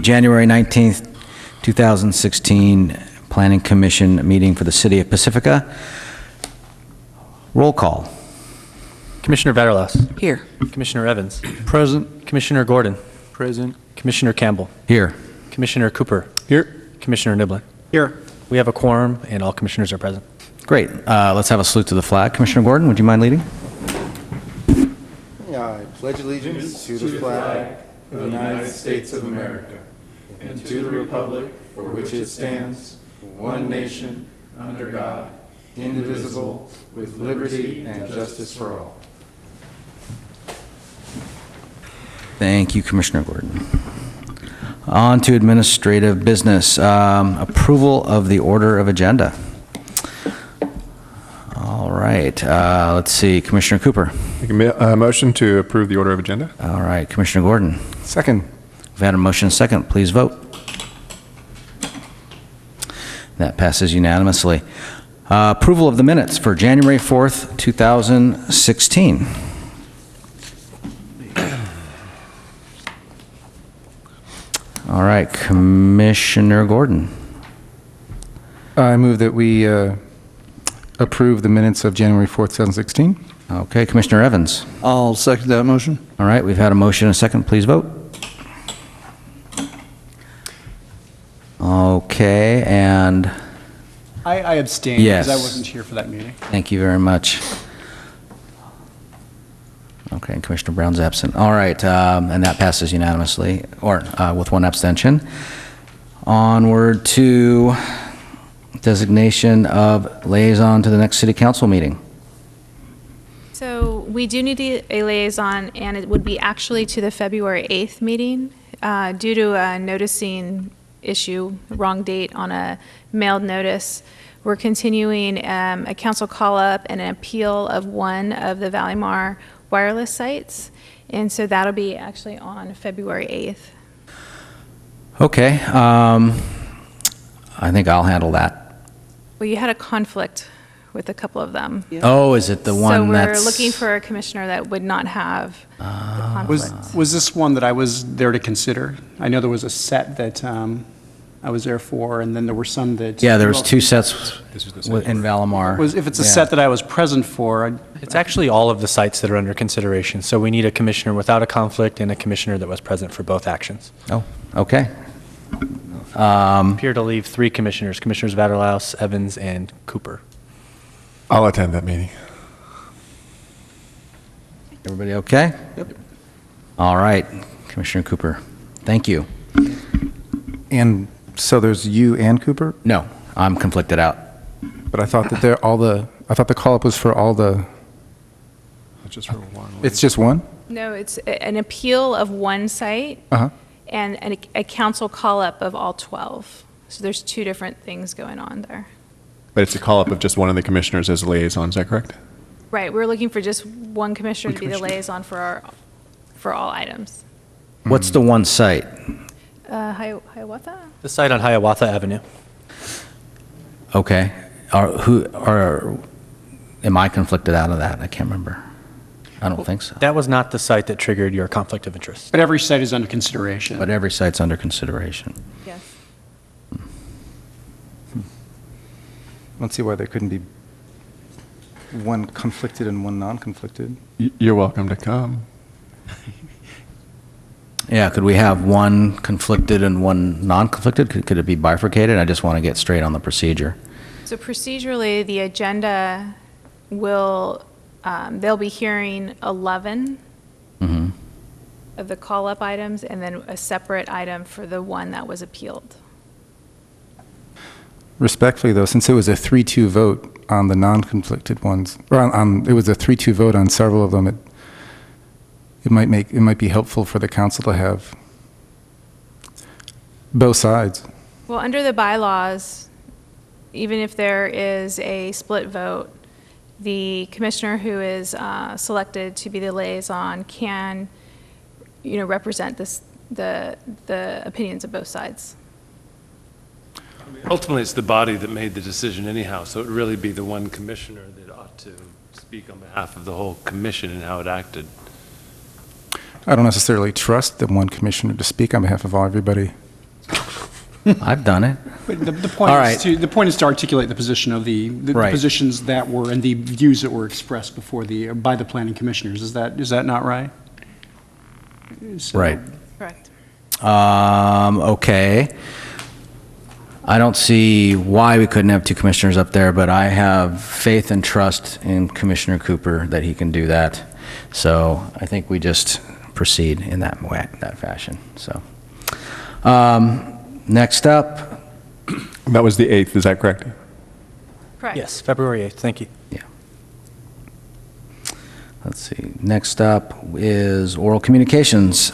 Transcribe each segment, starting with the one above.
January 19th, 2016 Planning Commission meeting for the City of Pacifica. Roll call. Commissioner Vaterlaus. Here. Commissioner Evans. Present. Commissioner Gordon. Present. Commissioner Campbell. Here. Commissioner Cooper. Here. Commissioner Niblin. Here. We have a quorum, and all commissioners are present. Great. Let's have a salute to the flag. Commissioner Gordon, would you mind leading? I pledge allegiance to the flag of the United States of America and to the republic for which it stands, one nation, under God, indivisible, with liberty and justice for all. Thank you, Commissioner Gordon. On to administrative business. Approval of the order of agenda. All right. Let's see. Commissioner Cooper. Make a motion to approve the order of agenda. All right. Commissioner Gordon. Second. We've had a motion and a second. Please vote. That passes unanimously. Approval of the minutes for January 4th, 2016. All right, Commissioner Gordon. I move that we approve the minutes of January 4th, 2016. Okay, Commissioner Evans. I'll second that motion. All right, we've had a motion and a second. Please vote. Okay, and I abstained Yes. because I wasn't here for that meeting. thank you very much. Okay, and Commissioner Brown's absent. All right, and that passes unanimously, or with one abstention. Onward to designation of liaison to the next city council meeting. So we do need a liaison, and it would be actually to the February 8th meeting. Due to a noticing issue, wrong date on a mailed notice, we're continuing a council call-up and an appeal of one of the Valleymar wireless sites, and so that'll be actually on February 8th. Okay, I think I'll handle that. Well, you had a conflict with a couple of them. Oh, is it the one that's... So we're looking for a commissioner that would not have the conflict. Was this one that I was there to consider? I know there was a set that I was there for, and then there were some that... Yeah, there was two sets This was the same. in Valleymar. If it's a Yeah. set that I was present for, It's actually all of the sites that are under consideration, so we need a commissioner without a conflict and a commissioner that was present for both actions. Oh, okay. Appear to leave three commissioners, Commissioners Vaterlaus, Evans, and Cooper. I'll attend that meeting. Everybody okay? Yep. All right, Commissioner Cooper, thank you. And so there's you and Cooper? No, I'm conflicted out. But I thought that I thought the call-up was for all the, It's just for one. it's just one? No, it's an appeal of one site Uh-huh. and a council call-up of all 12. So there's two different things going on there. But it's a call-up of just one of the commissioners as a liaison, is that correct? Right, we're looking for just one commissioner to be the liaison for all items. What's the one site? Hiawatha? The site on Hiawatha Avenue. Okay. Am I conflicted out of that? I can't remember. I don't think so. That was not the site that triggered your conflict of interest. but every site is under consideration. But every site's under consideration. Yes. I don't see why there couldn't be one conflicted and one non-conflicted. You're welcome to come. Yeah, could we have one conflicted and one non-conflicted? Could it be bifurcated? I just want to get straight on the procedure. So procedurally, the agenda will, they'll be hearing 11 Mhm. of the call-up items, and then a separate item for the one that was appealed. Respectfully, though, since it was a 3-2 vote on the non-conflicted ones, or it was a 3-2 vote on several of them, it might be helpful for the council to have both sides. Well, under the bylaws, even if there is a split vote, the commissioner who is selected to be the liaison can, represent the opinions of both sides. Ultimately, it's the body that made the decision anyhow, so it would really be the one commissioner that ought to speak on behalf of the whole commission and how it acted. I don't necessarily trust the one commissioner to speak on behalf of everybody. I've done it. But the All point right. the point is to articulate the position of the Right. positions that were, and the views that were expressed before by the planning commissioners. Is that not right? So- Right. Correct. Okay. I don't see why we couldn't have two commissioners up there, but I have faith and trust in Commissioner Cooper that he can do that. So I think we just proceed in that way, that fashion. So, next up, That was the 8th, is that correct? Correct. Yes, February 8th, thank you. let's see, next up is oral communications.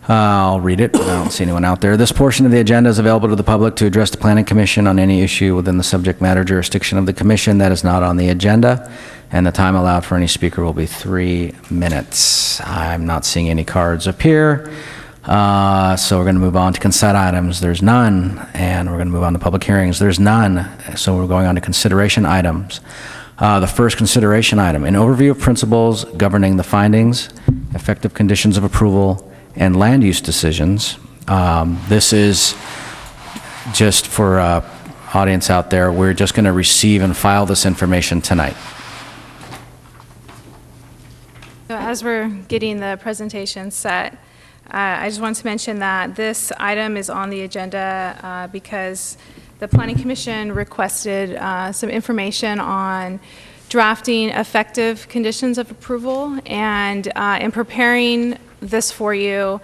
I'll read it, but I don't see anyone out there. This portion of the agenda is available to the public to address the Planning Commission on any issue within the subject matter jurisdiction of the commission that is not on the agenda, and the time allowed for any speaker will be 3 minutes. I'm not seeing any cards appear, so we're going to move on to consent items. There's none, and we're going to move on to public hearings. There's none, so we're going on to consideration items. The first consideration item, an overview of principles governing the findings, effective conditions of approval, and land use decisions. This is just for audience out there, we're just going to receive and file this information tonight. So as we're getting the presentation set, I just want to mention that this item is on the agenda because the Planning Commission requested some information on drafting effective conditions of approval, and in preparing this for you,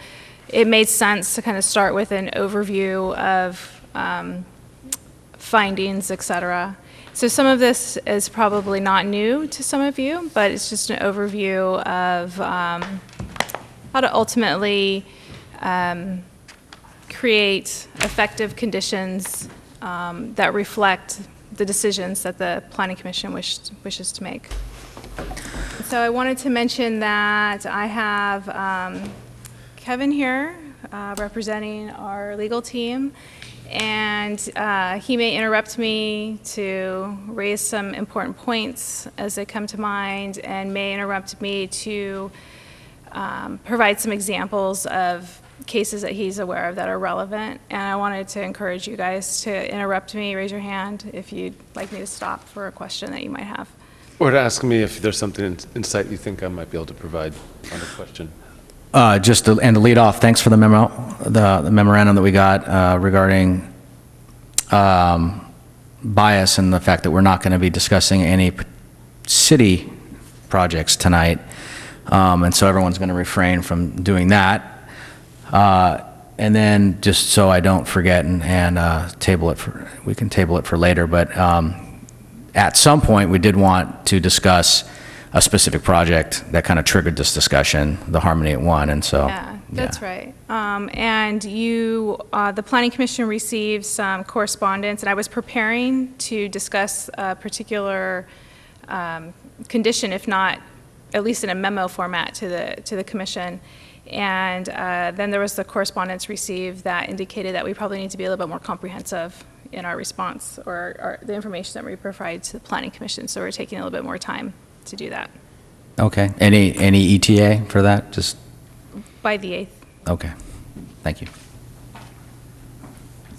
it made sense to kind of start with an overview of findings, et cetera. So some of this is probably not new to some of you, but it's just an overview of how to ultimately create effective conditions that reflect the decisions that the Planning Commission wishes to make. So I wanted to mention that I have Kevin here representing our legal team, and he may interrupt me to raise some important points as they come to mind, and may interrupt me to provide some examples of cases that he's aware of that are relevant. And I wanted to encourage you guys to interrupt me, raise your hand if you'd like me to stop for a question that you might have. Or to ask me if there's something insight you think I might be able to provide on a question. And to lead off, thanks for the memo, the memorandum that we got regarding bias and the fact that we're not going to be discussing any city projects tonight. And so everyone's going to refrain from doing that. And then just so I don't forget and table it for, we can table it for later, but at some point we did want to discuss a specific project that kind of triggered this discussion, the Harmony at 1, and so. Yeah, that's right. And you, the Planning Commission received some correspondence, and I was preparing to discuss a particular condition, if not at least in a memo format to the commission. And then there was the correspondence received that indicated that we probably need to be a little bit more comprehensive in our response or the information that we provide to the Planning Commission. So we're taking a little bit more time to do that. Okay. Any ETA for that? Just By the 8th. okay. Thank you.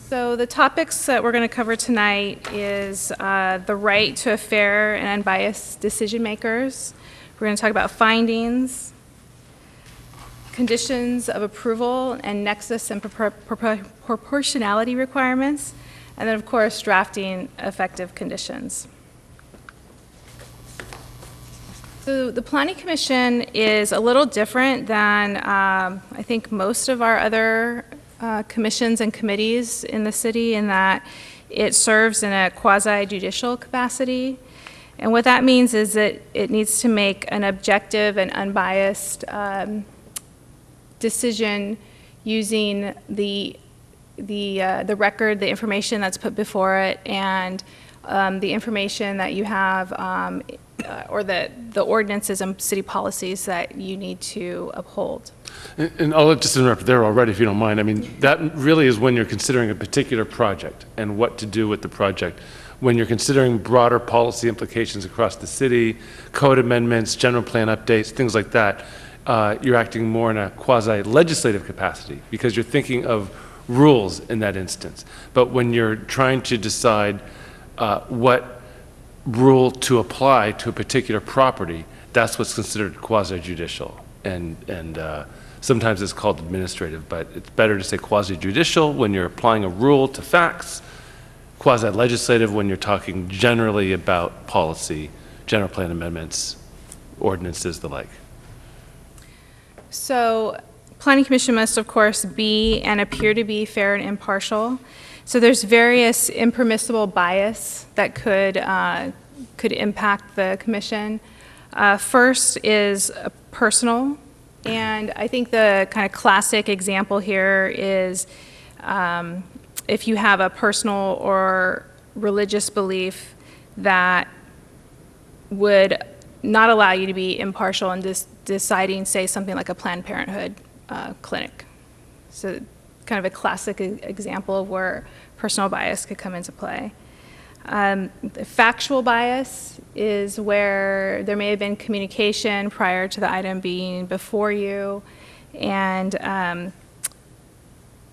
So the topics that we're going to cover tonight is the right to a fair and unbiased decision makers. We're going to talk about findings, conditions of approval, and nexus and proportionality requirements, and then of course drafting effective conditions. So the Planning Commission is a little different than I think most of our other commissions and committees in the city, in that it serves in a quasi-judicial capacity. And what that means is that it needs to make an objective and unbiased decision using the record, the information that's put before it, and the information that you have, or the ordinances and city policies that you need to uphold. And I'll just interrupt there already, if you don't mind. I mean, that really is when you're considering a particular project and what to do with the project. When you're considering broader policy implications across the city, code amendments, general plan updates, things like that, you're acting more in a quasi-legislative capacity because you're thinking of rules in that instance. But when you're trying to decide what rule to apply to a particular property, that's what's considered quasi-judicial. And sometimes it's called administrative, but it's better to say quasi-judicial when you're applying a rule to facts, quasi-legislative when you're talking generally about policy, general plan amendments, ordinances, the like. So, Planning Commission must, of course, be and appear to be fair and impartial. So there's various impermissible bias that could impact the commission. First is personal, and I think the kind of classic example here is if you have a personal or religious belief that would not allow you to be impartial in deciding, say, something like a Planned Parenthood clinic. So kind of a classic example of where personal bias could come into play. The factual bias is where there may have been communication prior to the item being before you, and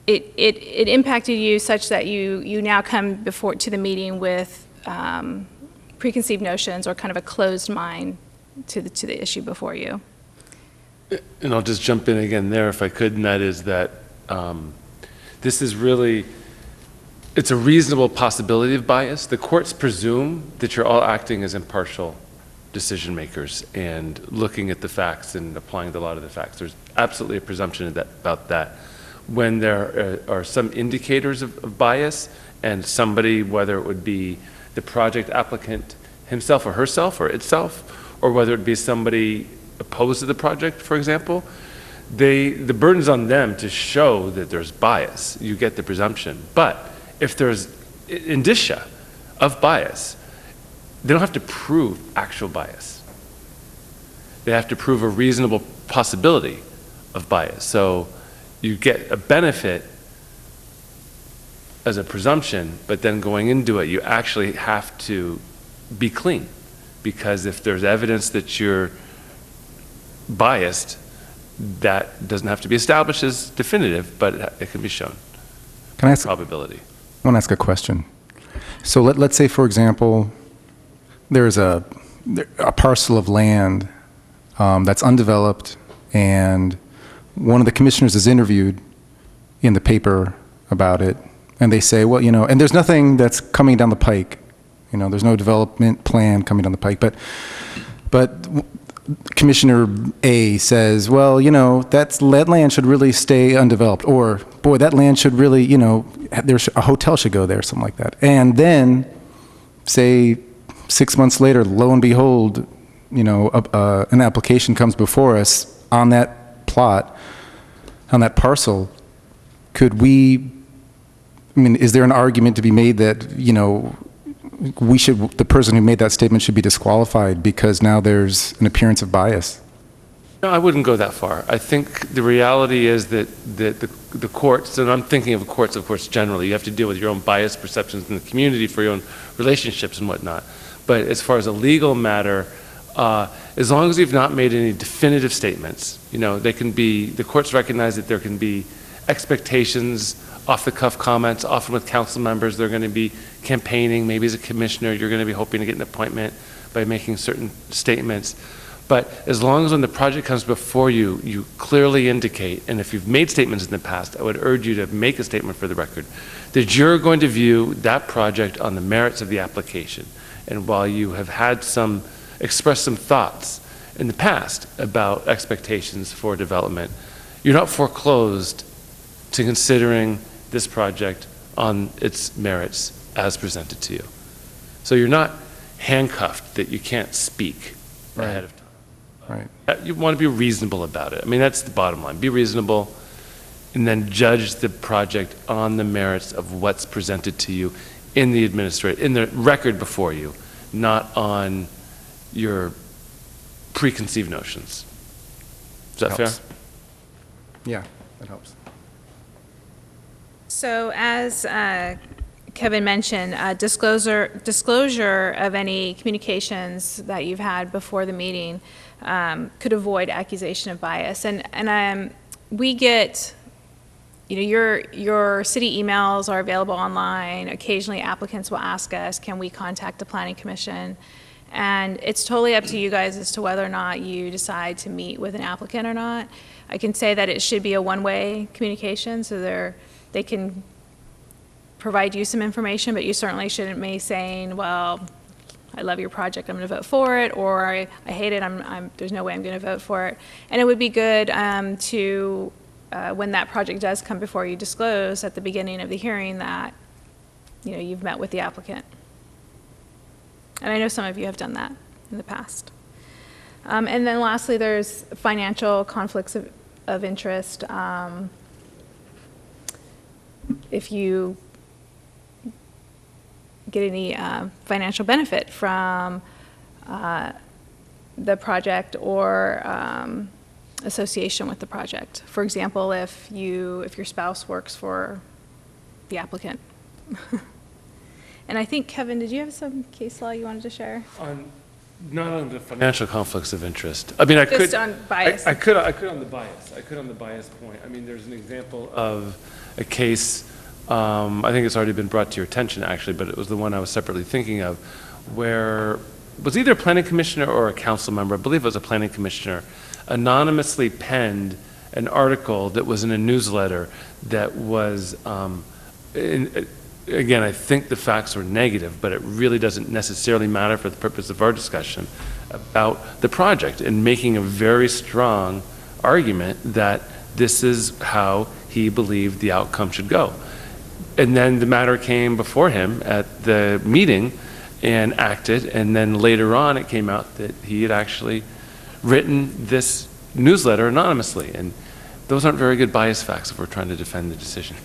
it impacted you such that you now come to the meeting with preconceived notions or kind of a closed mind to the issue before you. And I'll just jump in again there if I could, and that is that this is really, it's a reasonable possibility of bias. The courts presume that you're all acting as impartial decision makers and looking at the facts and applying the law to the facts. There's absolutely a presumption about that. When there are some indicators of bias and somebody, whether it would be the project applicant himself or herself or itself, or whether it be somebody opposed to the project, for example, the burden's on them to show that there's bias. You get the presumption. But if there's indicia of bias, they don't have to prove actual bias. They have to prove a reasonable possibility of bias. So you get a benefit as a presumption, but then going into it, you actually have to be clean. Because if there's evidence that you're biased, that doesn't have to be established as definitive, but it can be shown. Can I ask, Probability. I want to ask a question. So let's say, for example, there's a parcel of land that's undeveloped, and one of the commissioners is interviewed in the paper about it, and they say, well, and there's nothing that's coming down the pike. There's no development plan coming down the pike, but Commissioner A says, well, that land should really stay undeveloped, or boy, that land should really, a hotel should go there, something like that. And then, say, 6 months later, lo and behold, an application comes before us on that plot, on that parcel. Is there an argument to be made that, the person who made that statement should be disqualified because now there's an appearance of bias? No, I wouldn't go that far. I think the reality is that the courts, and I'm thinking of courts, of course, generally, you have to deal with your own bias perceptions in the community for your own relationships and whatnot. But as far as a legal matter, as long as you've not made any definitive statements, the courts recognize that there can be expectations, off-the-cuff comments. Often with council members, they're going to be campaigning. Maybe as a commissioner, you're going to be hoping to get an appointment by making certain statements. But as long as when the project comes before you, you clearly indicate, and if you've made statements in the past, I would urge you to make a statement for the record, that you're going to view that project on the merits of the application. And while you have had expressed some thoughts in the past about expectations for development, you're not foreclosed to considering this project on its merits as presented to you. So you're not handcuffed that you can't speak ahead of time. Right. You want to be reasonable about it. That's the bottom line. Be reasonable, and then judge the project on the merits of what's presented to you in the record before you, not on your preconceived notions. Is that Helps. fair? Yeah, that helps. So as Kevin mentioned, disclosure of any communications that you've had before the meeting could avoid accusation of bias. And we get, your city emails are available online. Occasionally applicants will ask us, can we contact the planning commission? And it's totally up to you guys as to whether or not you decide to meet with an applicant or not. I can say that it should be a one-way communication, so they can provide you some information, but you certainly shouldn't be saying, well, I love your project, I'm going to vote for it, or I hate it, there's no way I'm going to vote for it. And it would be good to, when that project does come before you, disclose at the beginning of the hearing that, you've met with the applicant. And I know some of you have done that in the past. And then lastly, there's financial conflicts of interest. If you get any financial benefit from the project or association with the project. For example, if your spouse works for the applicant. And I think, Kevin, did you have some case law you wanted to share? Not on the financial conflicts of interest. I mean, I could. Just on bias. I could on the bias. I could on the bias point. I mean, there's an example of a case, I think it's already been brought to your attention, actually, but it was the one I was separately thinking of, where it was either a planning commissioner or a council member, I believe it was a planning commissioner, anonymously penned an article that was in a newsletter that was, again, I think the facts were negative, but it really doesn't necessarily matter for the purpose of our discussion about the project, and making a very strong argument that this is how he believed the outcome should go. And then the matter came before him at the meeting and acted, and then later on it came out that he had actually written this newsletter anonymously, and those aren't very good bias facts if we're trying to defend the decision.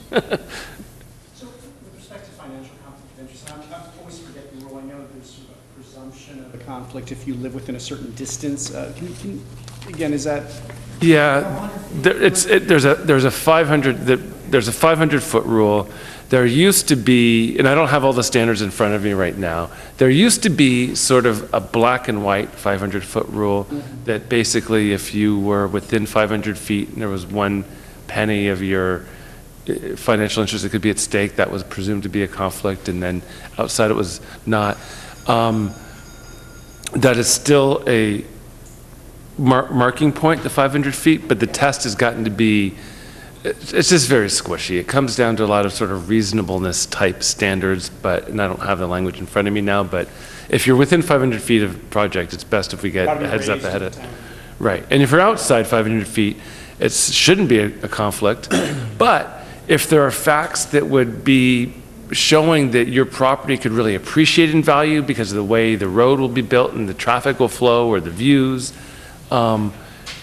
So with respect to financial conflict of interest, I always forget the rule. I know there's sort of a presumption of a conflict if you live within a certain distance. Again, is that? Yeah, there's a 500-foot rule. There used to be, and I don't have all the standards in front of me right now, there used to be sort of a black and white 500-foot rule that basically if you were within 500 feet and there was 1 penny of your financial interest that could be at stake, that was presumed to be a conflict, and then outside it was not. That is still a marking point, the 500 feet, but the test has gotten to be, it's just very squishy. It comes down to a lot of sort of reasonableness type standards, and I don't have the language in front of me now, but if you're within 500 feet of a project, it's best if we get a heads up ahead of it. Right, and if you're outside 500 feet, it shouldn't be a conflict, but if there are facts that would be showing that your property could really appreciate in value because of the way the road will be built and the traffic will flow or the views, or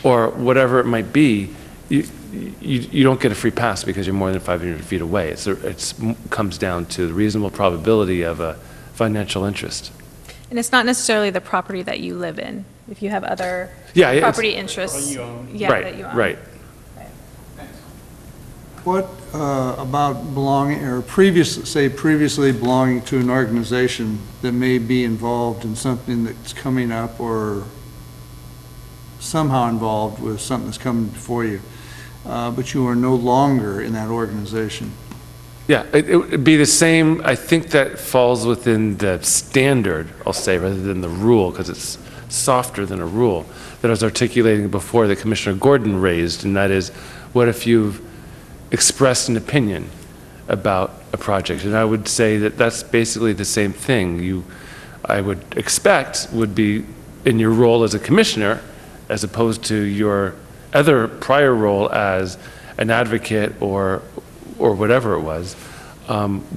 whatever it might be, you don't get a free pass because you're more than 500 feet away. It comes down to the reasonable probability of a financial interest. And it's not necessarily the property that you live in. If you have other property interests, that you own. Right. What about belonging, or previously belonging to an organization that may be involved in something that's coming up or somehow involved with something that's coming before you, but you are no longer in that organization? Yeah, it would be the same. I think that falls within the standard, I'll say, rather than the rule, because it's softer than a rule, that I was articulating before that Commissioner Gordon raised, and that is, what if you've expressed an opinion about a project? And I would say that that's basically the same thing. I would expect, would be in your role as a commissioner, as opposed to your other prior role as an advocate or whatever it was,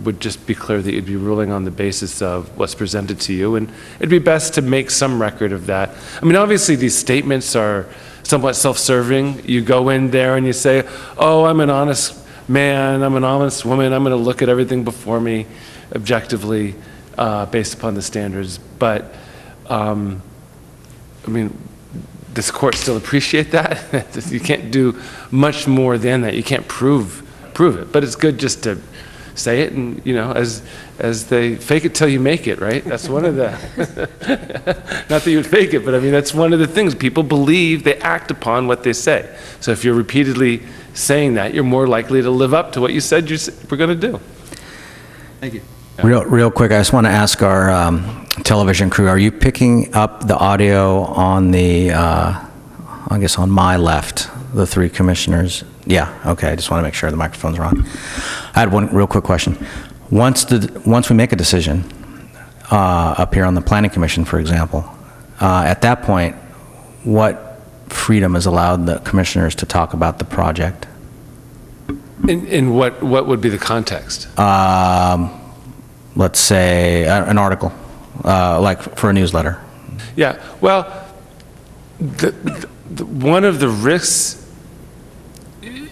would just be clear that you'd be ruling on the basis of what's presented to you, and it'd be best to make some record of that. I mean, obviously these statements are somewhat self-serving. You go in there and you say, oh, I'm an honest man, I'm an honest woman, I'm going to look at everything before me objectively based upon the standards. But, I mean, does the court still appreciate that? You can't do much more than that. You can't prove it. But it's good just to say it, and, as they fake it till you make it, right? That's one of the, not that you would fake it, but I mean, that's one of the things. People believe, they act upon what they say. So if you're repeatedly saying that, you're more likely to live up to what you said you were going to do. Thank you. Real quick, I just want to ask our television crew, are you picking up the audio on the, I guess on my left, the three commissioners? Yeah, okay, I just want to make sure the microphones are on. I had one real quick question. Once we make a decision, up here on the Planning Commission, for example, at that point, what freedom is allowed the commissioners to talk about the project? In what would be the context? Let's say an article, like for a newsletter. Yeah, well, one of the risks,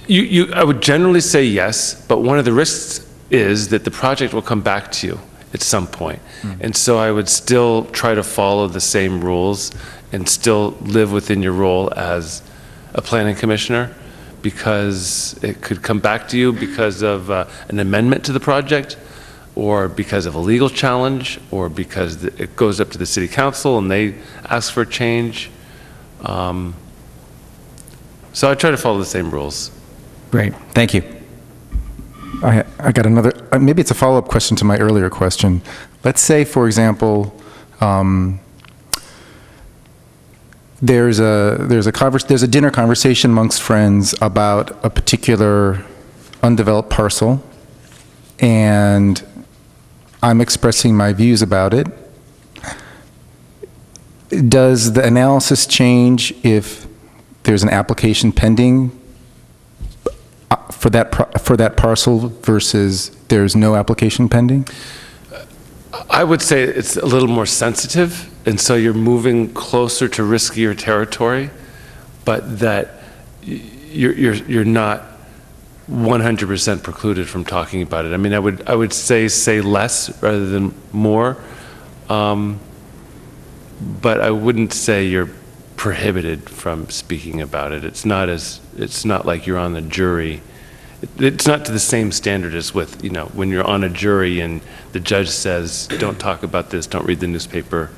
I would generally say yes, but one of the risks is that the project will come back to you at some point. And so I would still try to follow the same rules and still live within your role as a planning commissioner, because it could come back to you because of an amendment to the project, or because of a legal challenge, or because it goes up to the city council and they ask for a change. So I try to follow the same rules. Great, thank you. I got another, maybe it's a follow-up question to my earlier question. Let's say, for example, there's a dinner conversation amongst friends about a particular undeveloped parcel, and I'm expressing my views about it. Does the analysis change if there's an application pending for that parcel versus there's no application pending? I would say it's a little more sensitive, and so you're moving closer to riskier territory, but that you're not 100% precluded from talking about it. I mean, I would say less rather than more, but I wouldn't say you're prohibited from speaking about it. It's not like you're on the jury. It's not to the same standard as with, when you're on a jury and the judge says, don't talk about this, don't read the newspaper.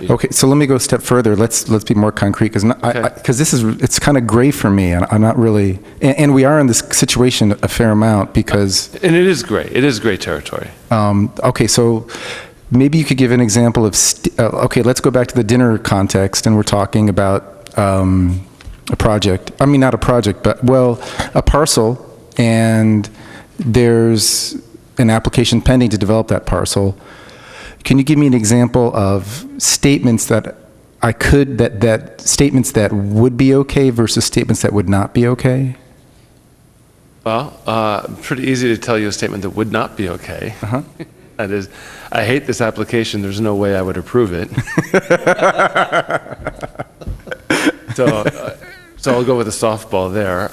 Okay, so let me go a step further. Let's be more concrete, because it's kind of gray for me, and I'm not really, and we are in this situation a fair amount because. And it is gray. It is gray territory. Okay, so maybe you could give an example of, okay, let's go back to the dinner context, and we're talking about a project. I mean, not a project, but, well, a parcel, and there's an application pending to develop that parcel. Can you give me an example of statements that statements that would be okay versus statements that would not be okay? Well, pretty easy to tell you a statement that would not be okay. Uh-huh. That is, I hate this application, there's no way I would approve it. So I'll go with a softball there.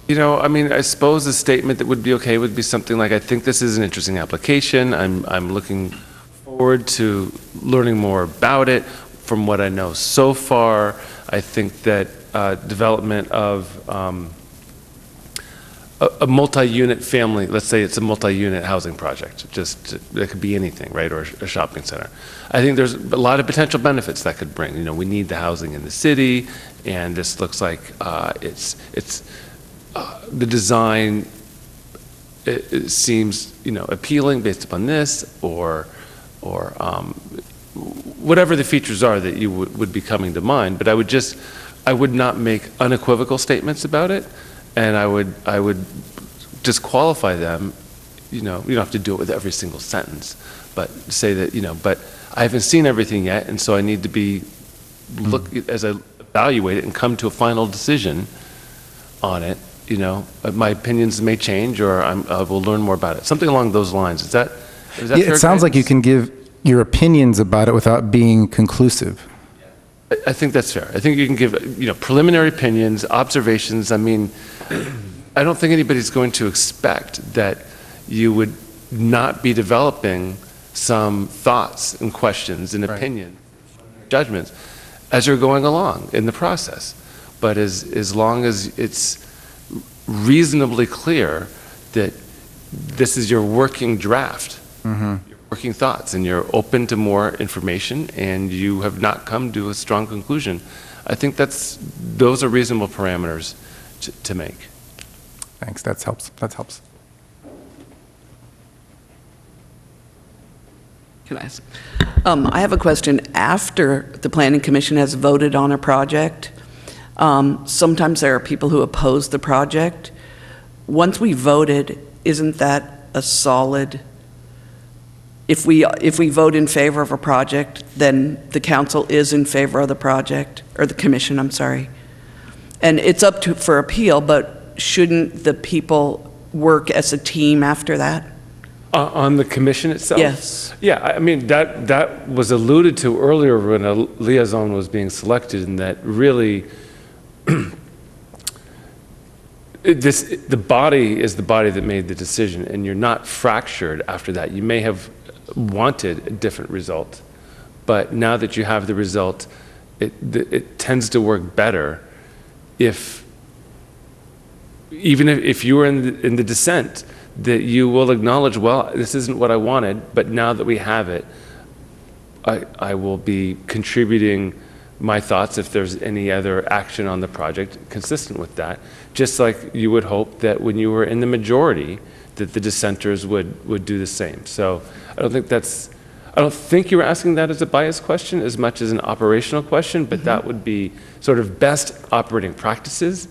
I mean, I suppose a statement that would be okay would be something like, I think this is an interesting application. I'm looking forward to learning more about it. From what I know so far, I think that development of a multi-unit family, let's say it's a multi-unit housing project, it could be anything, right, or a shopping center. I think there's a lot of potential benefits that could bring. We need the housing in the city, and this looks like the design, it seems, appealing based upon this, or whatever the features are that you would be coming to mind. But I would not make unequivocal statements about it, and I would just qualify them. You don't have to do it with every single sentence, but say that, but I haven't seen everything yet, and so I need to be as I evaluate it and come to a final decision on it. My opinions may change, or I will learn more about it. Something along those lines. Is that Yeah, fair it sounds like you guidance? can give your opinions about it without being conclusive. I think that's fair. I think you can give, preliminary opinions, observations. I mean, I don't think anybody's going to expect that you would not be developing some thoughts and questions and opinions, judgments, as you're going along in the process. But as long as it's reasonably clear that this is your working draft, your working thoughts, and you're open to more information, and you have not come to a strong conclusion. I think those are reasonable parameters to make. Thanks, that helps. That helps. Can I ask? I have a question. After the Planning Commission has voted on a project, sometimes there are people who oppose the project. Once we voted, isn't that a solid, if we vote in favor of a project, then the council is in favor of the project, or the commission, I'm sorry. And it's up to, for appeal, but shouldn't the people work as a team after that? On the commission itself? Yes. Yeah, I mean, that was alluded to earlier when a liaison was being selected, and that really, the body is the body that made the decision, and you're not fractured after that. You may have wanted a different result, but now that you have the result, it tends to work better even if you were in the dissent, that you will acknowledge, well, this isn't what I wanted, but now that we have it, I will be contributing my thoughts if there's any other action on the project consistent with that. Just like you would hope that when you were in the majority, that the dissenters would do the same. So I don't think you were asking that as a bias question as much as an operational question, but that would be sort of best operating practices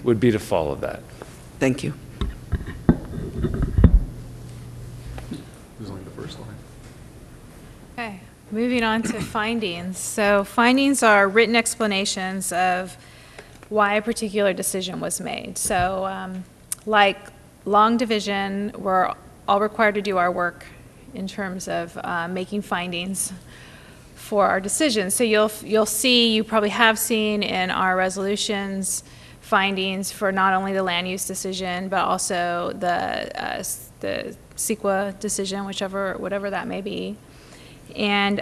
would be to follow that. Thank you. Okay, moving on to findings. So findings are written explanations of why a particular decision was made. So like long division, we're all required to do our work in terms of making findings for our decisions. So you'll see, you probably have seen in our resolutions, findings for not only the land use decision, but also the CEQA decision, whatever that may be. And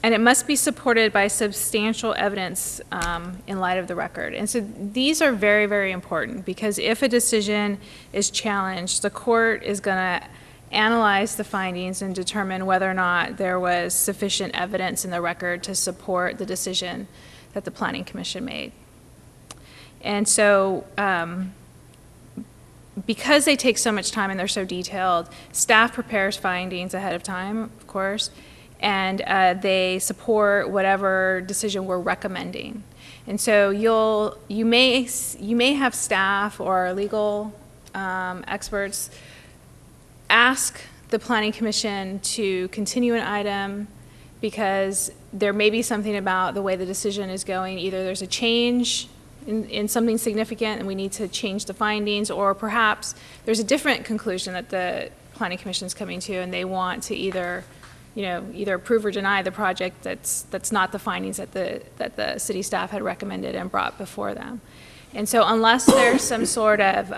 it must be supported by substantial evidence in light of the record. And so these are very, very important, because if a decision is challenged, the court is going to analyze the findings and determine whether or not there was sufficient evidence in the record to support the decision that the Planning Commission made. And so because they take so much time and they're so detailed, staff prepares findings ahead of time, of course, and they support whatever decision we're recommending. And so you may have staff or legal experts ask the Planning Commission to continue an item because there may be something about the way the decision is going. Either there's a change in something significant and we need to change the findings, or perhaps there's a different conclusion that the Planning Commission is coming to and they want to either approve or deny the project that's not the findings that the city staff had recommended and brought before them. And so unless there's some sort of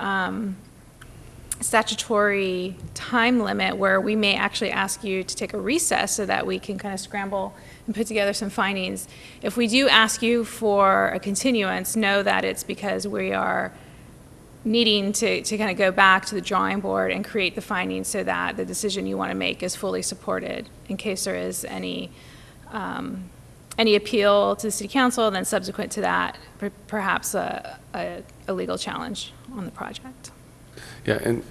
statutory time limit where we may actually ask you to take a recess so that we can kind of scramble and put together some findings. If we do ask you for a continuance, know that it's because we are needing to kind of go back to the drawing board and create the findings so that the decision you want to make is fully supported in case there is any appeal to the city council, then subsequent to that, perhaps a legal challenge on the project. Yeah, and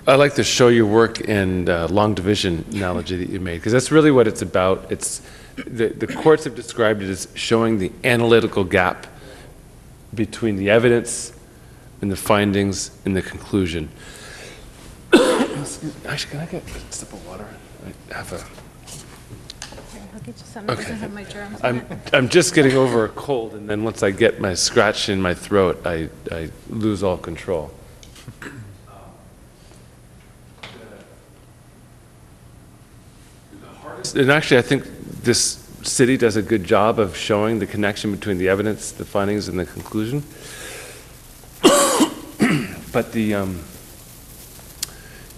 I like the show your work and long division analogy that you made, because that's really what it's about. It's the courts have described it as showing the analytical gap between the evidence and the findings and the conclusion. Actually, can I get a sip of water? I have a... I'll get you something that doesn't have my germs in it. I'm just getting over a cold, and then once I get my scratch in my throat, I lose all control. And actually, I think this city does a good job of showing the connection between the evidence, the findings, and the conclusion. But the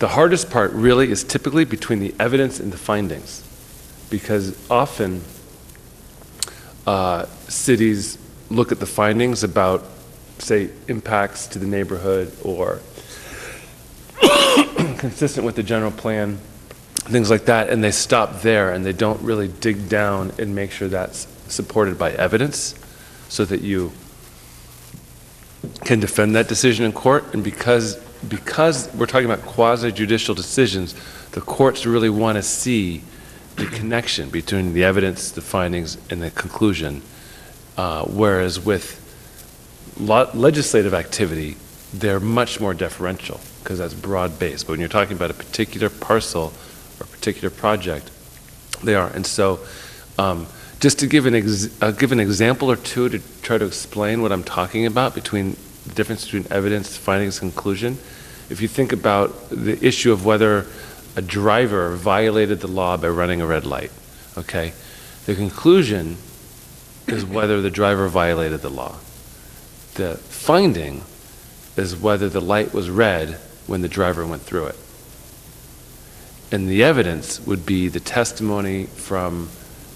hardest part really is typically between the evidence and the findings, because often cities look at the findings about say, impacts to the neighborhood or consistent with the general plan, things like that, and they stop there and they don't really dig down and make sure that's supported by evidence so that you can defend that decision in court. And because we're talking about quasi-judicial decisions, the courts really want to see the connection between the evidence, the findings, and the conclusion, whereas with legislative activity, they're much more deferential because that's broad-based. But when you're talking about a particular parcel or a particular project, they are. And so just to give give an example or two to try to explain what I'm talking about between the difference between evidence, findings, conclusion. If you think about the issue of whether a driver violated the law by running a red light, okay? The conclusion is whether the driver violated the law. The finding is whether the light was red when the driver went through it. And the evidence would be the testimony from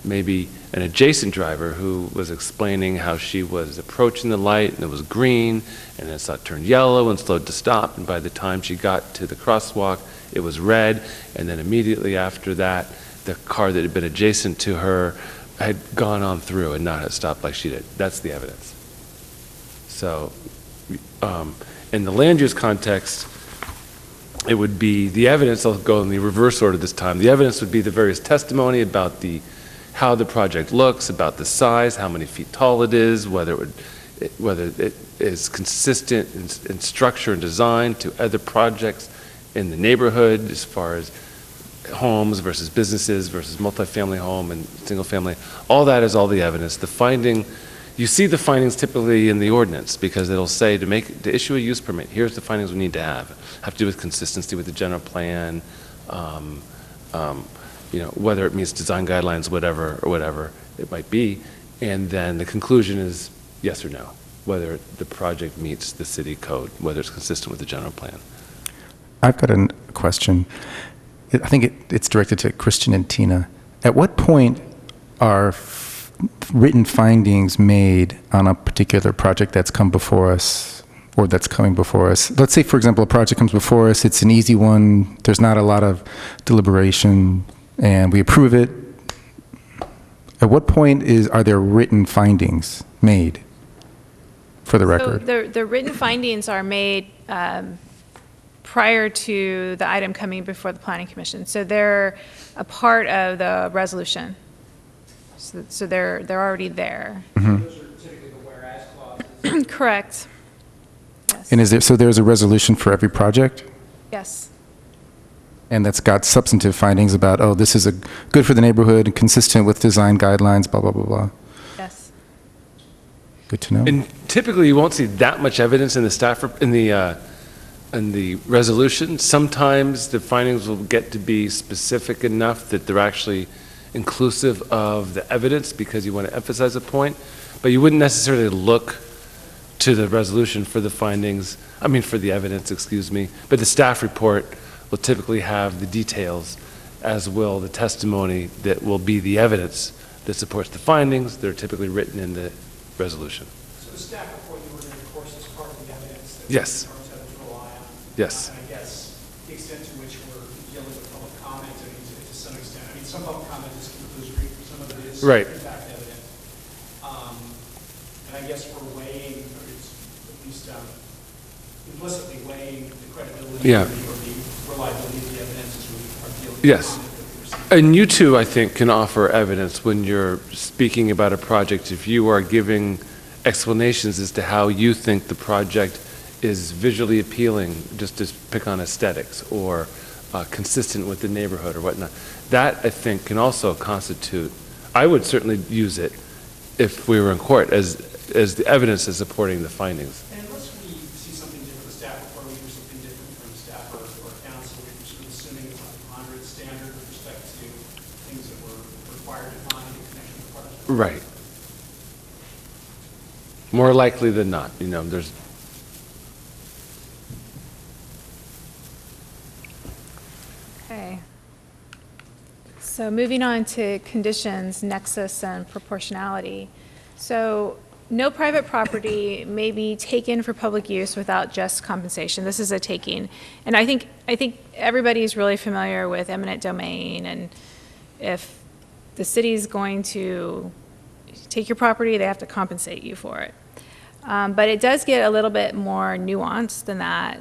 maybe an adjacent driver who was explaining how she was approaching the light and it was green and then it turned yellow and slowed to stop, and by the time she got to the crosswalk it was red, and then immediately after that the car that had been adjacent to her had gone on through and not had stopped like she did. That's the evidence. So in the land use context, it would be the evidence. I'll go in the reverse order this time. The evidence would be the various testimony about how the project looks, about the size, how many feet tall it is, whether it is consistent in structure and design to other projects in the neighborhood, as far as homes versus businesses versus multifamily home and single family. All that is all the evidence. The finding, you see the findings typically in the ordinance because it'll say to issue a use permit, here's the findings we need to have to do with consistency with the general plan, whether it meets design guidelines, whatever it might be. And then the conclusion is yes or no, whether the project meets the city code, whether it's consistent with the general plan. I've got a question. I think it's directed to Christian and Tina. At what point are written findings made on a particular project that's come before us or that's coming before us? Let's say, for example, a project comes before us. It's an easy one. There's not a lot of deliberation, and we approve it. At what point are there written findings made for the record? So the written findings are made prior to the item coming before the Planning Commission. So they're a part of the resolution. So they're already there. Mm-hmm. Those are typically the whereas clauses. Correct. Yes. And there's a resolution for every project? Yes. And that's got substantive findings about, this is good for the neighborhood and consistent with design guidelines, blah, blah, blah, blah. Yes. Good to know. And typically you won't see that much evidence in the resolution. Sometimes the findings will get to be specific enough that they're actually inclusive of the evidence because you want to emphasize a point, but you wouldn't necessarily look to the resolution for the for the evidence, but the staff report will typically have the details, as will the testimony that will be the evidence that supports the findings. They're typically written in the resolution. So the staff report you were going to, of course, is part of the evidence that Yes. we rely on. Yes. And I guess the extent to which we're dealing with public comment, to some extent, some public comment is conclusory, some of it is Right. in fact evident. And I guess we're weighing, or it's at least implicitly weighing the credibility Yeah. or the reliability of the evidence as we are dealing with Yes. comment that we receive. And you too, I think, can offer evidence when you're speaking about a project. If you are giving explanations as to how you think the project is visually appealing, just to pick on aesthetics, or consistent with the neighborhood or whatnot, that I think can also constitute, I would certainly use it if we were in court as the evidence is supporting the findings. And unless we see something different, the staff report, we hear something different from staff or council, we're sort of assuming it's on the ponderance standard with respect to things that were required to find in connection with the project. Right. More likely than not, there's. Okay. So moving on to conditions, nexus, and proportionality. So no private property may be taken for public use without just compensation. This is a taking. And I think everybody's really familiar with eminent domain, and if the city's going to take your property, they have to compensate you for it. But it does get a little bit more nuanced than that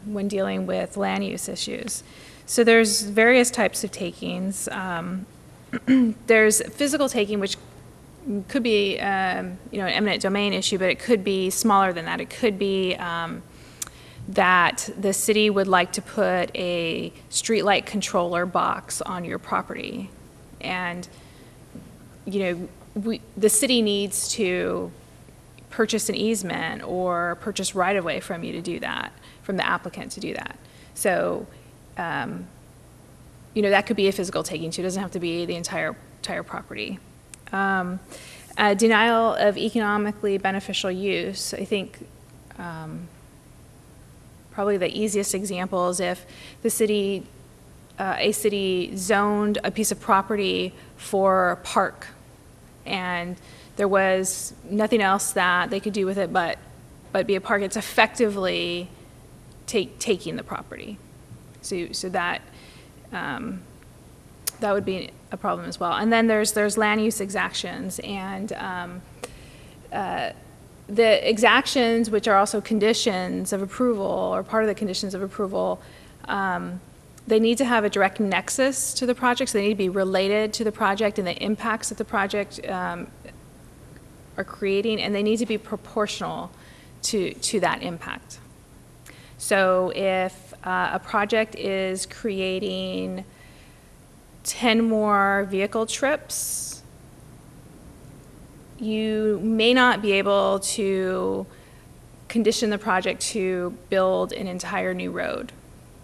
when dealing with land use issues. So there's various types of takings. There's physical taking, which could be an eminent domain issue, but it could be smaller than that. It could be that the city would like to put a streetlight controller box on your property, and the city needs to purchase an easement or purchase right-of-way from you to do that, from the applicant to do that. So, that could be a physical taking too. It doesn't have to be the entire property. Denial of economically beneficial use. I think probably the easiest example is if the city, a city zoned a piece of property for a park, and there was nothing else that they could do with it but be a park. It's effectively taking the property. So that that would be a problem as well. And then there's land use exactions, and the exactions, which are also conditions of approval or part of the conditions of approval, they need to have a direct nexus to the project, so they need to be related to the project and the impacts that the project are creating, and they need to be proportional to that impact. So if a project is creating 10 more vehicle trips, you may not be able to condition the project to build an entire new road.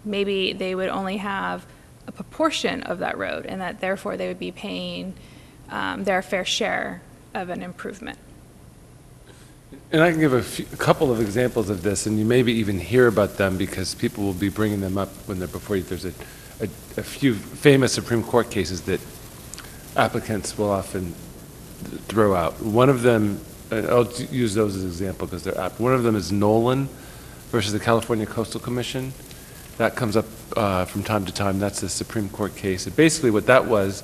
Maybe they would only have a proportion of that road, and that therefore they would be paying their fair share of an improvement. And I can give a couple of examples of this, and you maybe even hear about them because people will be bringing them up when they're before you. There's a few famous Supreme Court cases that applicants will often throw out. One of them, I'll use those as an example because they're apt. One of them is Nolan versus the California Coastal Commission. That comes up from time to time. That's a Supreme Court case. And basically what that was,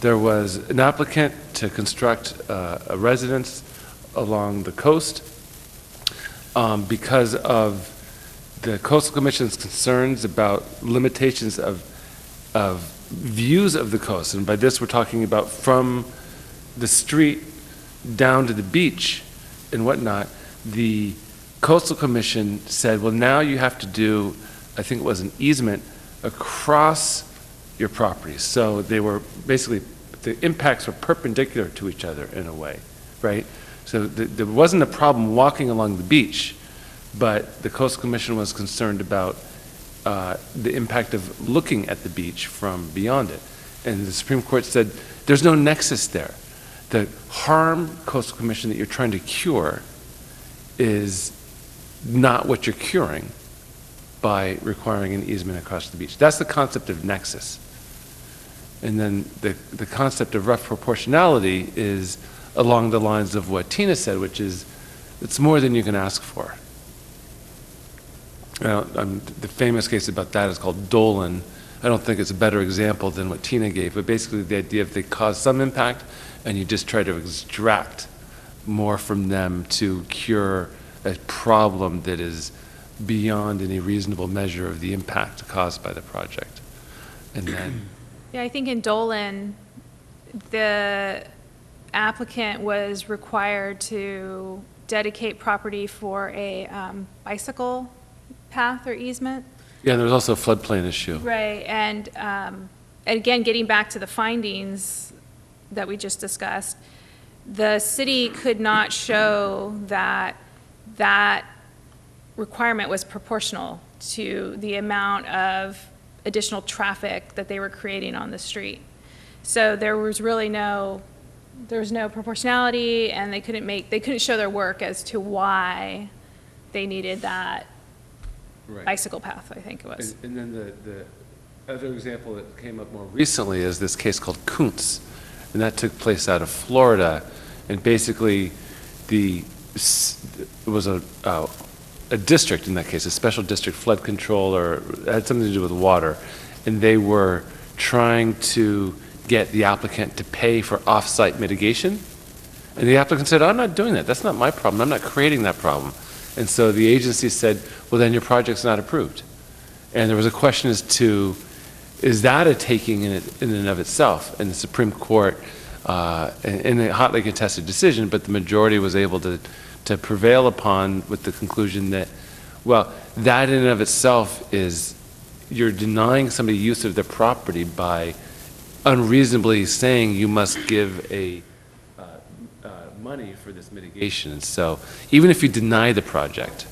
there was an applicant to construct a residence along the coast because of the Coastal Commission's concerns about limitations of views of the coast. And by this we're talking about from the street down to the beach and whatnot. The Coastal Commission said, well, now you have to do, I think it was an easement across your property. So they were basically, the impacts were perpendicular to each other in a way, right? So there wasn't a problem walking along the beach, but the Coastal Commission was concerned about the impact of looking at the beach from beyond it. And the Supreme Court said, there's no nexus there. The harm, Coastal Commission, that you're trying to cure is not what you're curing by requiring an easement across the beach. That's the concept of nexus. And then the concept of rough proportionality is along the lines of what Tina said, which is it's more than you can ask for. The famous case about that is called Dolan. I don't think it's a better example than what Tina gave, but basically the idea of they cause some impact and you just try to extract more from them to cure a problem that is beyond any reasonable measure of the impact caused by the project. And then Yeah, I think in Dolan, the applicant was required to dedicate property for a bicycle path or easement. yeah, there was also a floodplain issue. Right, and again, getting back to the findings that we just discussed, the city could not show that that requirement was proportional to the amount of additional traffic that they were creating on the street. So there was really no proportionality, and they couldn't show their work as to why they needed that bicycle path, I think it was. And then the other example that came up more recently is this case called Kuntz, and that took place out of Florida. And basically, it was a district in that case, a special district flood control, or it had something to do with water, and they were trying to get the applicant to pay for off-site mitigation. And the applicant said, I'm not doing that. That's not my problem. I'm not creating that problem. And so the agency said, well, then your project's not approved. And there was a question as to, is that a taking in and of itself? And the Supreme Court, in a hotly contested decision, but the majority was able to prevail upon with the conclusion that, well, that in and of itself is, you're denying somebody use of their property by unreasonably saying you must give a money for this mitigation. And so even if you deny the project,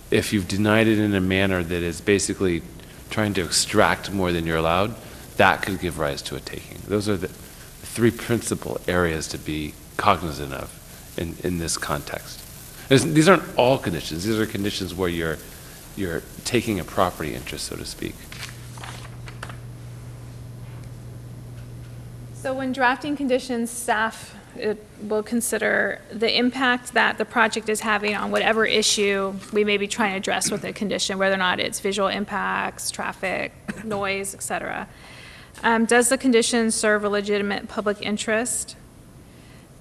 if you've denied it in a manner that is basically trying to extract more than you're allowed, that could give rise to a taking. Those are the three principal areas to be cognizant of in this context. These aren't all conditions. These are conditions where you're taking a property interest, so to speak. So when drafting conditions, staff will consider the impact that the project is having on whatever issue we may be trying to address with the condition, whether or not it's visual impacts, traffic, noise, et cetera. Does the condition serve a legitimate public interest?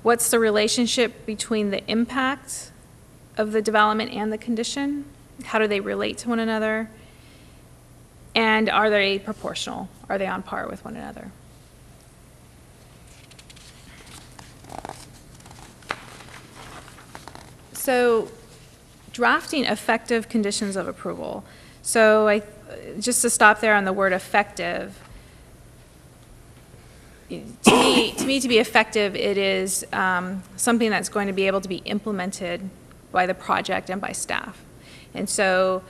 What's the relationship between the impact of the development and the condition? How do they relate to one another? And are they proportional? Are they on par with one another? So drafting effective conditions of approval. So just to stop there on the word effective, to me, to be effective, it is something that's going to be able to be implemented by the project and by staff. And so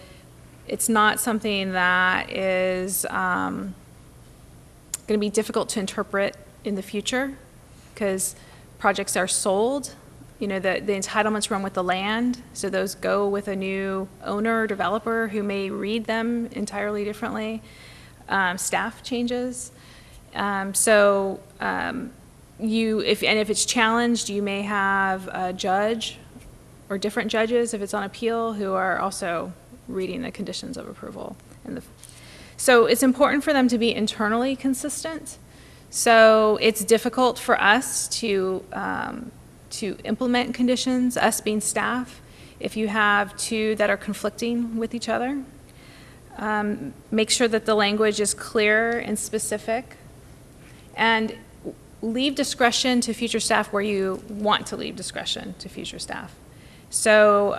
it's not something that is going to be difficult to interpret in the future, because projects are sold. You know, the entitlements run with the land, so those go with a new owner or developer who may read them entirely differently. Staff changes. If it's challenged, you may have a judge or different judges if it's on appeal who are also reading the conditions of approval. So it's important for them to be internally consistent. So it's difficult for us to implement conditions, us being staff, if you have two that are conflicting with each other. Make sure that the language is clear and specific, and leave discretion to future staff where you want to leave discretion to future staff. So,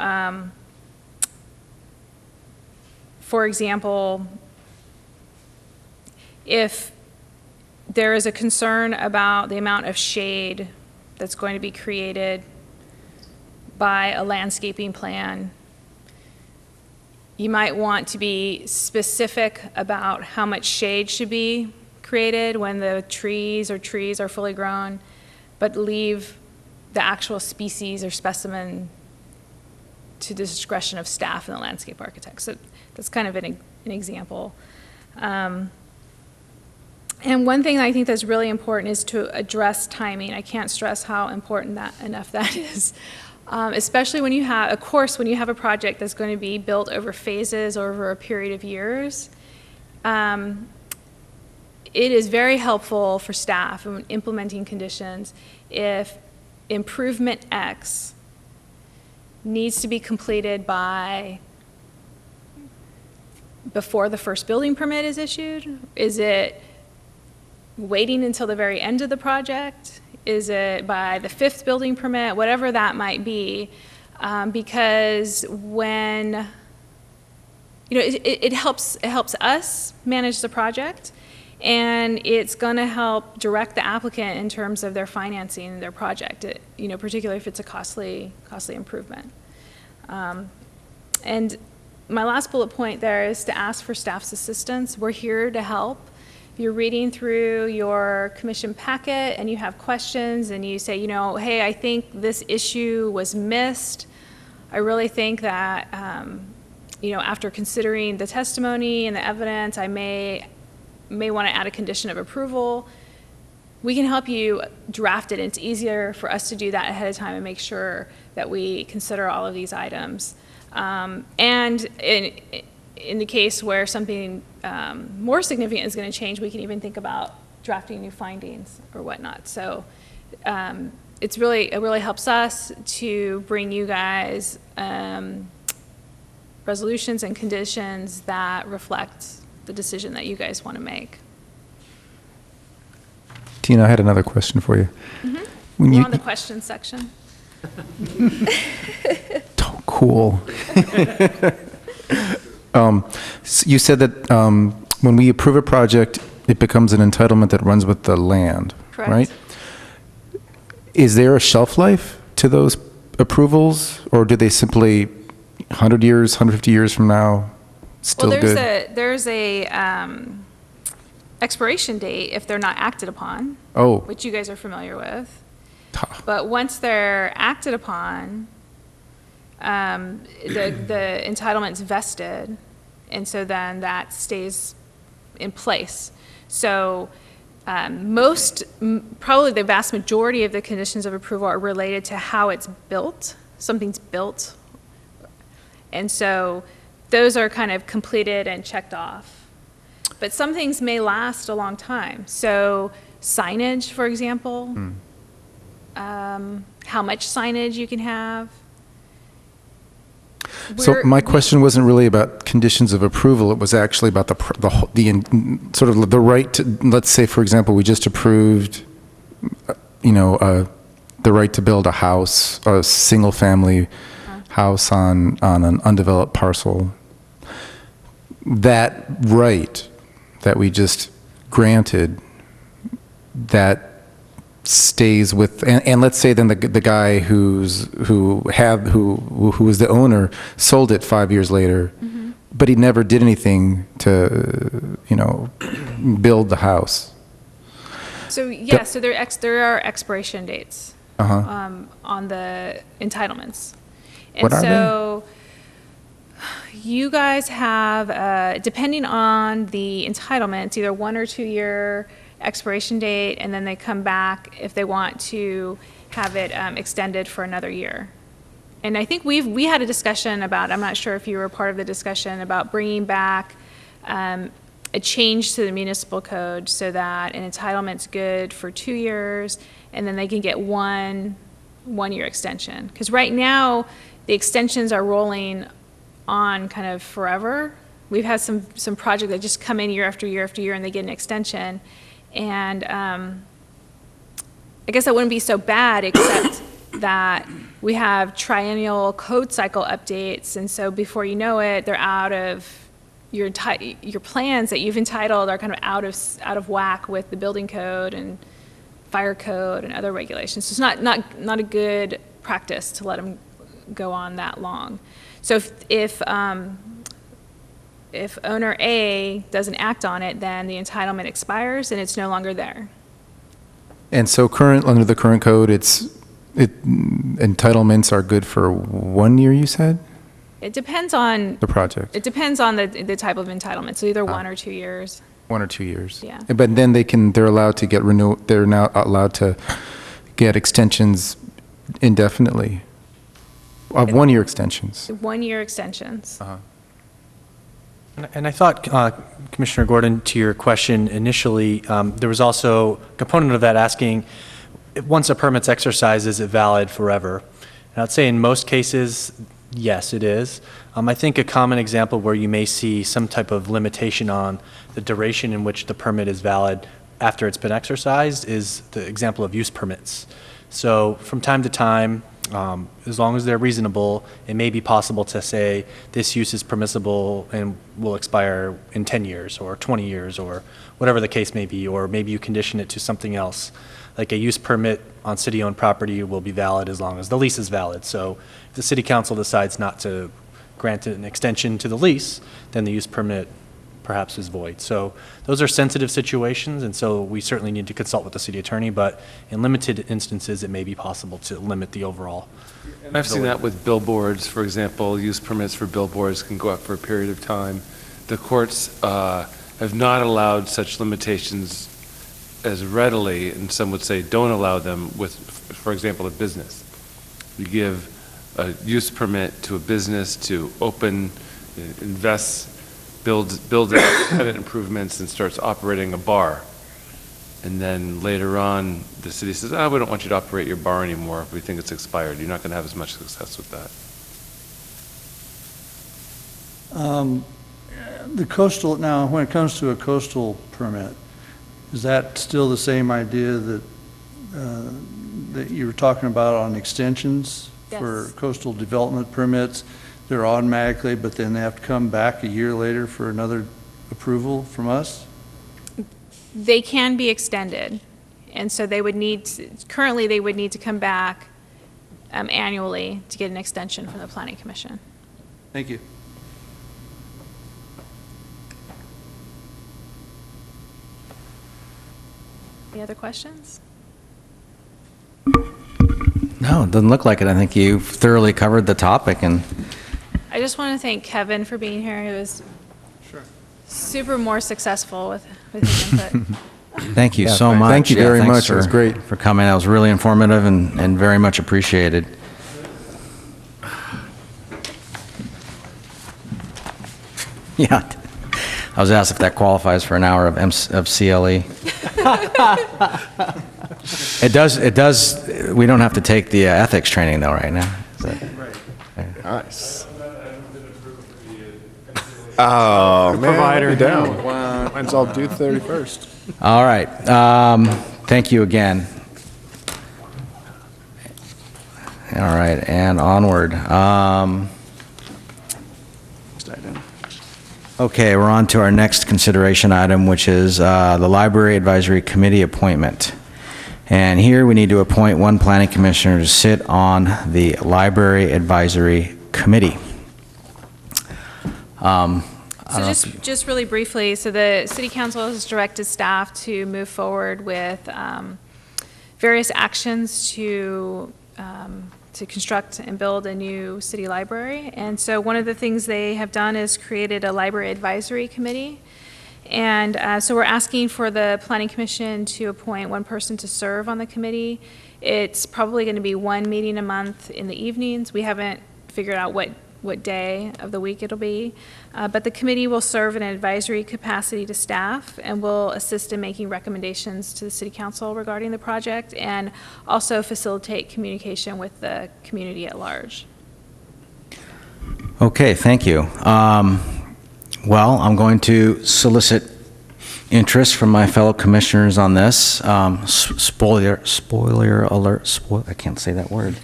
for example, if there is a concern about the amount of shade that's going to be created by a landscaping plan, you might want to be specific about how much shade should be created when the trees are fully grown, but leave the actual species or specimen to the discretion of staff and the landscape architect. So that's kind of an example. And one thing I think that's really important is to address timing. I can't stress how important enough that is. Especially when you have, of course, when you have a project that's going to be built over phases or over a period of years, it is very helpful for staff in implementing conditions if improvement X needs to be completed by before the first building permit is issued. Is it waiting until the very end of the project? Is it by the 5th building permit? Whatever that might be, because when, you know, it helps us manage the project, and it's going to help direct the applicant in terms of their financing their project. You know, particularly if it's a costly improvement. And my last bullet point there is to ask for staff's assistance. We're here to help. If you're reading through your commission packet and you have questions and you say, you know, hey, I think this issue was missed. I really think that, you know, after considering the testimony and the evidence, I may want to add a condition of approval. we can help you draft it. It's easier for us to do that ahead of time and make sure that we consider all of these items. And in the case where something more significant is going to change, we can even think about drafting new findings or whatnot. So it really helps us to bring you guys resolutions and conditions that reflect the decision that you guys want to make. Tina, I had another question for you. When We're on the questions section. Oh, cool. You said that when we approve a project, it becomes an entitlement that runs with the land, Correct. right? Is there a shelf life to those approvals, or do they simply 100 years, 150 years from now, still Well, good? there's a expiration date if they're not acted upon, Oh, which you guys are familiar with. ta- But once they're acted upon, the entitlement's vested, and so then that stays in place. So probably the vast majority of the conditions of approval are related to how it's built, something's built. And so those are kind of completed and checked off. But some things may last a long time. So signage, for example, how much signage you can have. So my question wasn't really about conditions of approval. It was actually about sort of the right to, let's say, for example, we just approved, the right to build a house, a single-family house on an undeveloped parcel. That right that we just granted, that stays with, and let's say then the guy who was the owner sold it 5 years later, but he never did anything to build the house. So yeah, so there are expiration dates Uh-huh. on the entitlements. And What are so you guys have, depending on the entitlements, either 1 or 2 year expiration date, and then they come back if they want to have it extended for another year. And I think we had a discussion about, I'm not sure if you were part of the discussion, about bringing back a change to the municipal code so that an entitlement's good for 2 years, and then they can get one year extension. Because right now, the extensions are rolling on kind of forever. We've had some projects that just come in year after year after year, and they get an extension. And I guess that wouldn't be so bad, except that we have triennial code cycle updates, and so before you know it, they're out of your plans that you've entitled are kind of out of whack with the building code and fire code and other regulations. So it's not a good practice to let them go on that long. So if owner A doesn't act on it, then the entitlement expires and it's no longer there. And so under the current code, entitlements are good for 1 year, you said? It depends on The project? It depends on the type of entitlement. So either 1 or 2 years. 1 or 2 years. Yeah. But then they're allowed to get they're now allowed to get extensions indefinitely, of 1 year extensions. 1 year extensions. And I thought, Commissioner Gordon, to your question initially, there was also a component of that asking, once a permit's exercised, is it valid forever? And I'd say in most cases, yes, it is. I think a common example where you may see some type of limitation on the duration in which the permit is valid after it's been exercised is the example of use permits. So from time to time, as long as they're reasonable, it may be possible to say this use is permissible and will expire in 10 years or 20 years or whatever the case may be, or maybe you condition it to something else. Like a use permit on city-owned property will be valid as long as the lease is valid. So if the city council decides not to grant an extension to the lease, then the use permit perhaps is void. So those are sensitive situations, and so we certainly need to consult with the city attorney, but in limited instances, it may be possible to limit the overall. And I've seen that with billboards, for example, use permits for billboards can go up for a period of time. The courts have not allowed such limitations as readily, and some would say don't allow them with, for example, a business. You give a use permit to a business to open, invest, build out tenant improvements and starts operating a bar. And then later on, the city says, we don't want you to operate your bar anymore. We think it's expired. You're not going to have as much success with that. The coastal, now, when it comes to a coastal permit, is that still the same idea that, that you were talking about on extensions? For Yes. coastal development permits? They're automatically, but then they have to come back a year later for another approval from us? They can be extended, and so they would currently they would need to come back annually to get an extension from the Planning Commission. Thank you. Any other questions? No, it doesn't look like it. I think you've thoroughly covered the topic, and I just want to thank Kevin for being here. He was super more successful with his input. thank you so much. Thank you very thanks much. It was great. for coming. That was really informative and very much appreciated. Yeah. I was asked if that qualifies for an hour of CLE. It does, we don't have to take the ethics training though right now. Nice. Oh, man, Provider. let me down. Mine's all due 31st. All right. Thank you again. All right, and onward. Okay, we're on to our next consideration item, which is the Library Advisory Committee appointment. And here we need to appoint one planning commissioner to sit on the Library Advisory Committee. So just really briefly, so the City Council has directed staff to move forward with various actions to construct and build a new city library. And so one of the things they have done is created a library advisory committee. And so we're asking for the Planning Commission to appoint one person to serve on the committee. It's probably going to be one meeting a month in the evenings. We haven't figured out what day of the week it'll be. But the committee will serve in an advisory capacity to staff and will assist in making recommendations to the City Council regarding the project and also facilitate communication with the community at large. Okay, thank you. Well, I'm going to solicit interest from my fellow commissioners on this. Spoiler alert. I can't say that word.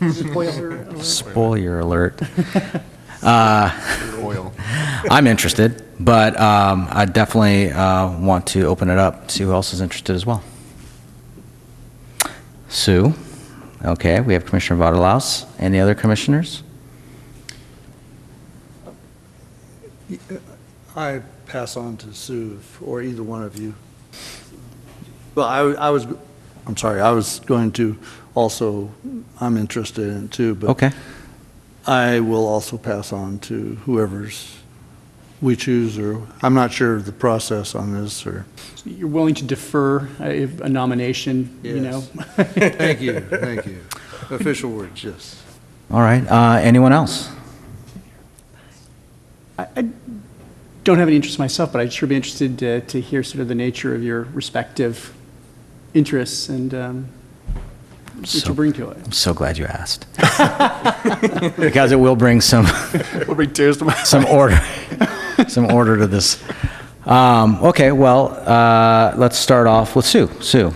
Spoiler alert. I'm interested, but I definitely want to open it up, see who else is interested as well. Sue? Okay, we have Commissioner Vaterlaus. Any other commissioners? I pass on to Sue or either one of you. Well, I'm sorry, I was going to also, I'm interested in it too, but Okay. I will also pass on to whoever's we choose, or I'm not sure of the process on this, or. You're willing to defer a nomination, you know? Yes. Thank you, thank you. Official words, yes. All right, anyone else? I don't have any interest myself, but I'd sure be interested to hear sort of the nature of your respective interests and what you bring to it. I'm so glad you asked. Because it will bring some Will bring tears to my some order to this. Okay, well, let's start off with Sue. Sue.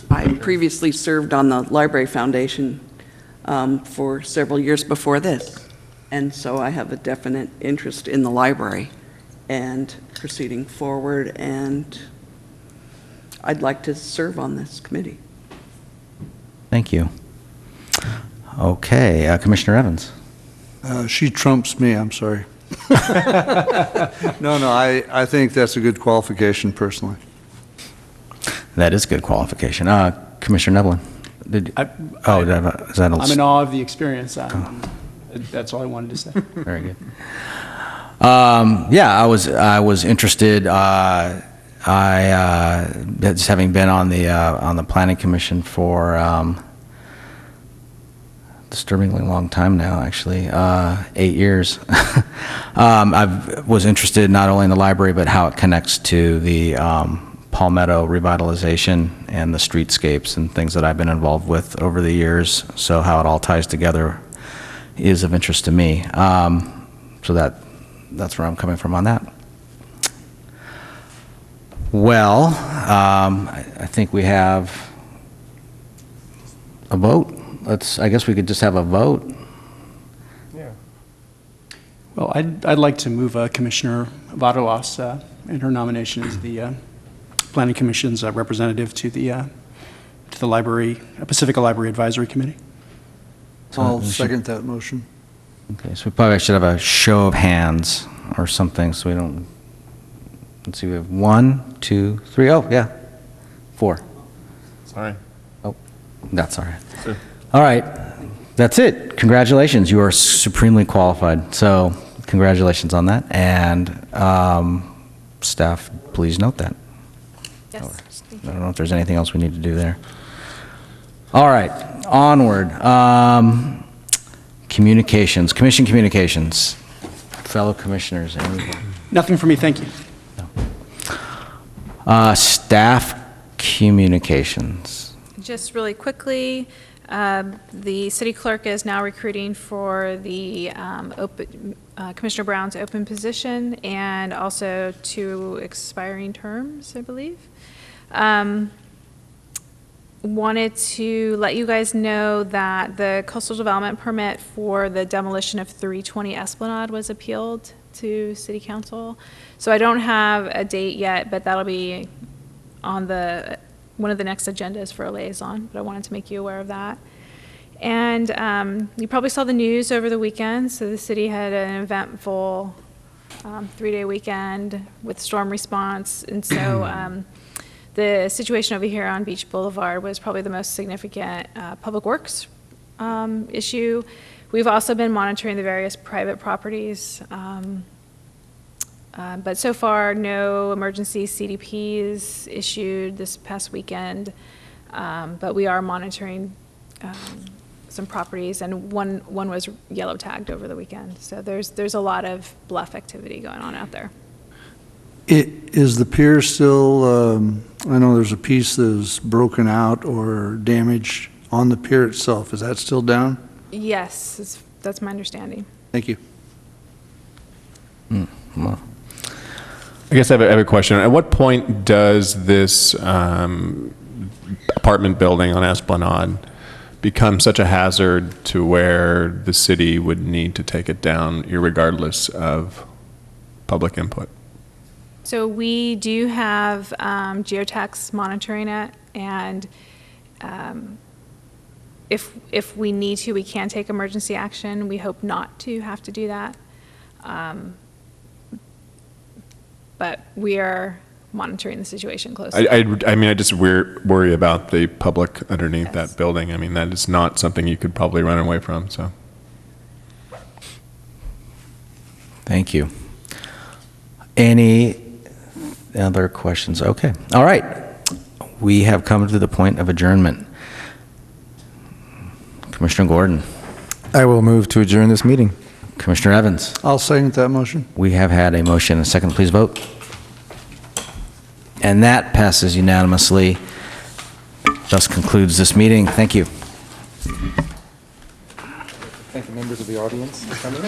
I previously served on the Library Foundation for several years before this, and so I have a definite interest in the library and proceeding forward, and I'd like to serve on this committee. Thank you. Okay, Commissioner Evans. She trumps me, I'm sorry. No, I think that's a good qualification personally. That is a good qualification. Commissioner Nevlin. Is that I'm in awe of the experience. That's all I wanted to say. Very good. Yeah, I was interested just having been on the planning commission for disturbingly long time now, actually, 8 years. I was interested not only in the library, but how it connects to the Palmetto revitalization and the streetscapes and things that I've been involved with over the years. So how it all ties together is of interest to me. So that's where I'm coming from on that. Well, I think we have a vote. I guess we could just have a vote. Well, I'd like to move Commissioner Varoas in her nomination as the Planning Commission's representative to the library, Pacifica Library Advisory Committee. I'll second that motion. Okay, so we probably should have a show of hands or something, so we don't, let's see, we have 1, 2, 3, oh, yeah, 4. Sorry. Oh, that's all right. Sure. All right, that's it. Congratulations, you are supremely qualified. So congratulations on that, and staff, please note that. Yes. I don't know if there's anything else we need to do there. All right, onward. Communications, commission communications. Fellow commissioners, anyone? Nothing for me, thank you. Staff communications. Just really quickly, the city clerk is now recruiting for the Commissioner Brown's open position and also 2 expiring terms, I believe. Wanted to let you guys know that the coastal development permit for the demolition of 320 Esplanade was appealed to City Council. So I don't have a date yet, but that'll be on one of the next agendas for a liaison, but I wanted to make you aware of that. And you probably saw the news over the weekend, so the city had an eventful 3-day weekend with storm response, and so the situation over here on Beach Boulevard was probably the most significant public works issue. We've also been monitoring the various private properties, but so far no emergency CDPs issued this past weekend, but we are monitoring some properties, and one was yellow tagged over the weekend. So there's a lot of bluff activity going on out there. Is the pier still, I know there's a piece that was broken out or damaged on the pier itself. Is that still down? Yes, that's my understanding. Thank you. Well, I guess I have a question. At what point does this apartment building on Esplanade become such a hazard to where the city would need to take it down irregardless of public input? So we do have geotax monitoring it, and if we need to, we can take emergency action. We hope not to have to do that. But we are monitoring the situation closely. I mean, I just worry about the public underneath that building. I mean, that is not something you could probably run away from, so. thank you. Any other questions? Okay. All right. We have come to the point of adjournment. Commissioner Gordon. I will move to adjourn this meeting. Commissioner Evans. I'll second that motion. We have had a motion and a second. Please vote. And that passes unanimously. Thus concludes this meeting. Thank you. Thank the members of the audience for coming.